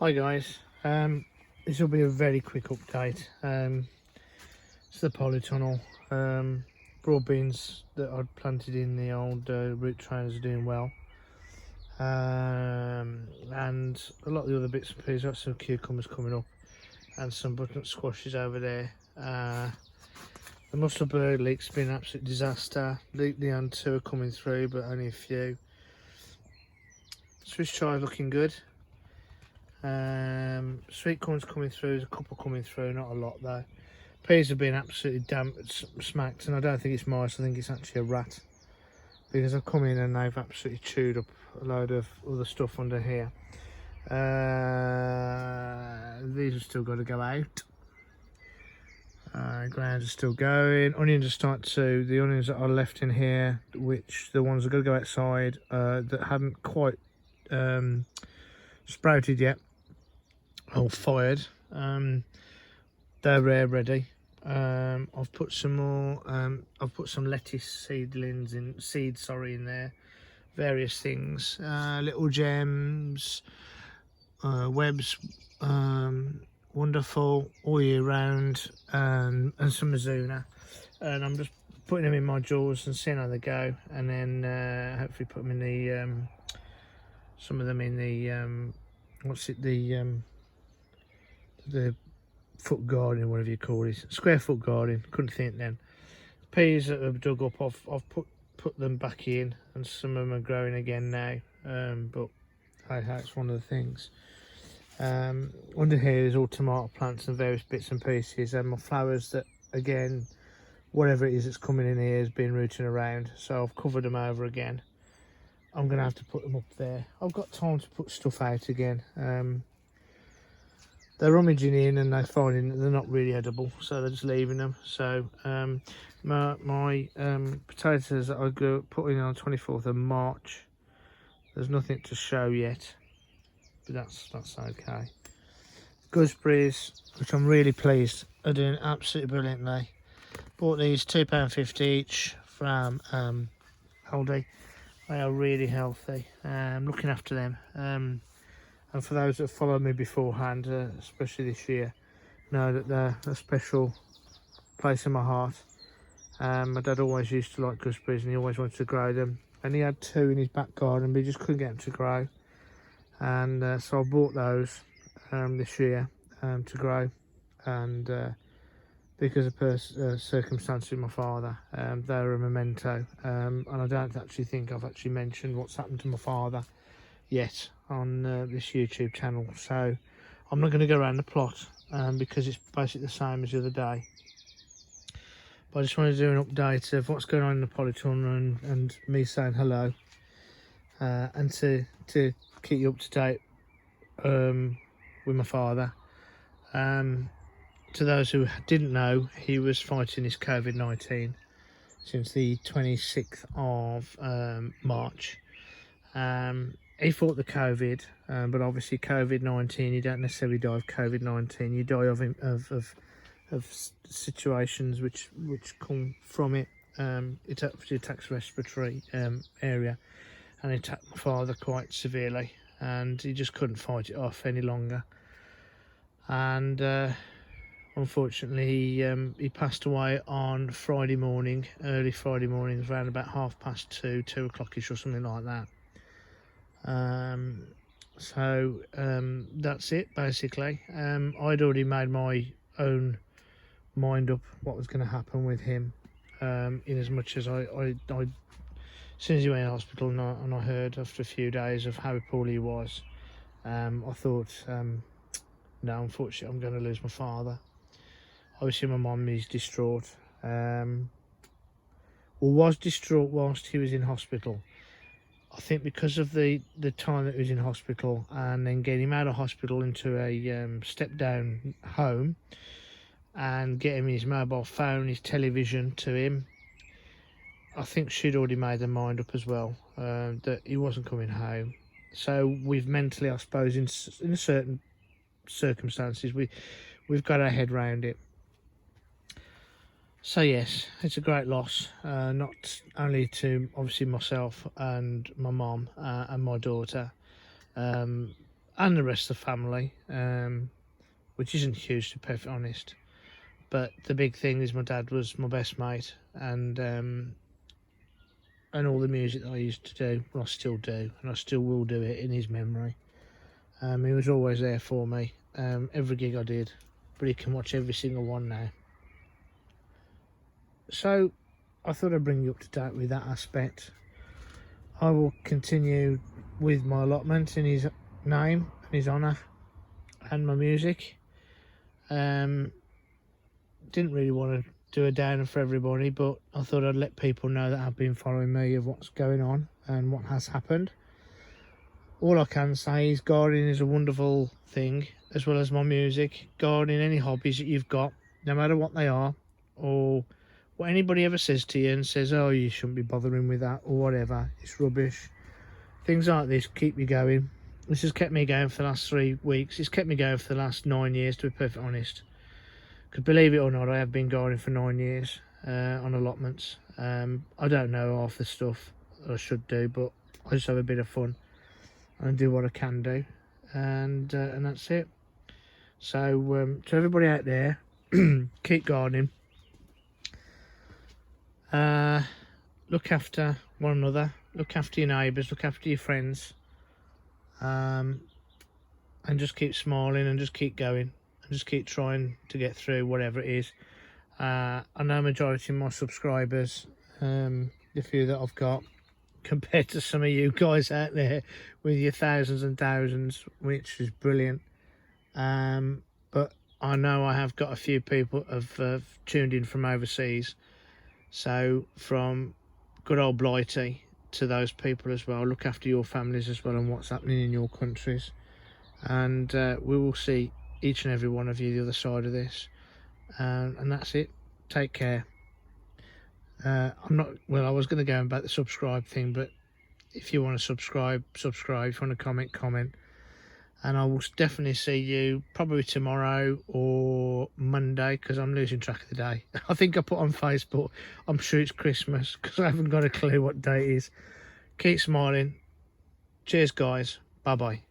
Hi guys, this will be a very quick update. It's the polytunnel. Broad beans that I'd planted in the old root trainers are doing well, and a lot of the other bits and pieces. Got some cucumbers coming up and some butternut squashes over there. The mussel bird leek's been an absolute disaster. The and two are coming through, but only a few. Swiss chard looking good. Sweet corn's coming through, there's a couple coming through, not a lot though. Peas have been absolutely damp, smacked, and I don't think it's mice, I think it's actually a rat, because I've come in and they've absolutely chewed up a load of other stuff under here. These have still got to go out. Grounds are still going. Onions are starting to, the onions that are left in here, which the ones that are going to go outside that haven't quite sprouted yet or fired, they're rare ready. I've put some more, I've put some lettuce seedlings in, in there, various things, little gems, webs, wonderful, all year round, and some Mizuna, and I'm just putting them in my drawers and seeing how they go, and then hopefully put them in the some of them in the what's it, the foot garden, whatever you call it, square foot garden. Couldn't think then. Peas that have dug up, I've put them back in, and some of them are growing again now. But it's one of the things. Under here is all tomato plants and various bits and pieces, and my flowers that, again, whatever it is that's coming in here has been rooting around, so I've covered them over again. I'm gonna have to put them up there. I've got time to put stuff out again. They're rummaging in and they're finding that they're not really edible, so they're just leaving them. So my potatoes that I put in on 24th of March, there's nothing to show yet, but that's okay. Gooseberries, which I'm really pleased, are doing absolutely brilliantly. Bought these £2.50 each from Aldi. They are really healthy. I'm looking after them. And for those that followed me beforehand, especially this year, know that they're a special place in my heart. My dad always used to like gooseberries and he always wanted to grow them. And he had two in his back garden, but he just couldn't get them to grow. And so I bought those this year to grow. And because of circumstances with my father, they're a memento. And I don't actually think I've actually mentioned what's happened to my father yet on this YouTube channel, so I'm not going to go around the plot because it's basically the same as the other day. But I just wanted to do an update of what's going on in the polytunnel and me saying hello, and to keep you up to date with my father. To those who didn't know, he was fighting his COVID-19 since the 26th of March. He fought the COVID, but obviously COVID-19, you don't necessarily die of COVID-19, you die of situations which come from it. It actually attacks respiratory area, and it attacked my father quite severely, and he just couldn't fight it off any longer. And unfortunately, he passed away on Friday morning, early Friday morning, around about 2:30, 2 o'clock-ish or something like that. So that's it basically. I'd already made my own mind up what was going to happen with him, in as much as I as soon as he went in hospital and I heard after a few days of how poorly he was, I thought, no, unfortunately I'm going to lose my father. Obviously my mum is distraught, or was distraught whilst he was in hospital. I think because of the time that he was in hospital, and then getting him out of hospital into a step down home, and getting his mobile phone, his television to him, I think she'd already made her mind up as well, that he wasn't coming home. So we've mentally, I suppose, in certain circumstances, we've got our head round it. So yes, it's a great loss, not only to obviously myself and my mum and my daughter, and and the rest of the family, which isn't huge, to be perfectly honest. But the big thing is my dad was my best mate, and all the music that I used to do, well, I still do, and I still will do it in his memory. He was always there for me, every gig I did, but he can watch every single one now. So I thought I'd bring you up to date with that aspect. I will continue with my allotment in his name and his honour, and my music. Didn't really want to do a downer for everybody, but I thought I'd let people know that have been following me of what's going on and what has happened. All I can say is gardening is a wonderful thing, as well as my music. Gardening, any hobbies that you've got, no matter what they are, or what anybody ever says to you and says, oh, you shouldn't be bothering with that, or whatever, it's rubbish. Things like this keep you going. This has kept me going for the last 3 weeks. It's kept me going for the last 9 years, to be perfectly honest. Because believe it or not, I have been gardening for 9 years on allotments. I don't know half the stuff that I should do, but I just have a bit of fun and do what I can do, and that's it. So to everybody out there, keep gardening. Look after one another. Look after your neighbours. Look after your friends. And just keep smiling and just keep going. Just keep trying to get through whatever it is. I know majority of my subscribers, the few that I've got, compared to some of you guys out there with your thousands and thousands, which is brilliant. But I know I have got a few people have tuned in from overseas. So from good old Blighty to those people as well, look after your families as well and what's happening in your countries. And we will see each and every one of you the other side of this, and that's it. Take care. I was going to go about the subscribe thing, but if you want to subscribe. If you want to comment, and I will definitely see you probably tomorrow or Monday, because I'm losing track of the day. I think I put on Facebook, I'm sure it's Christmas, because I haven't got a clue what day it is. Keep smiling. Cheers guys, bye bye.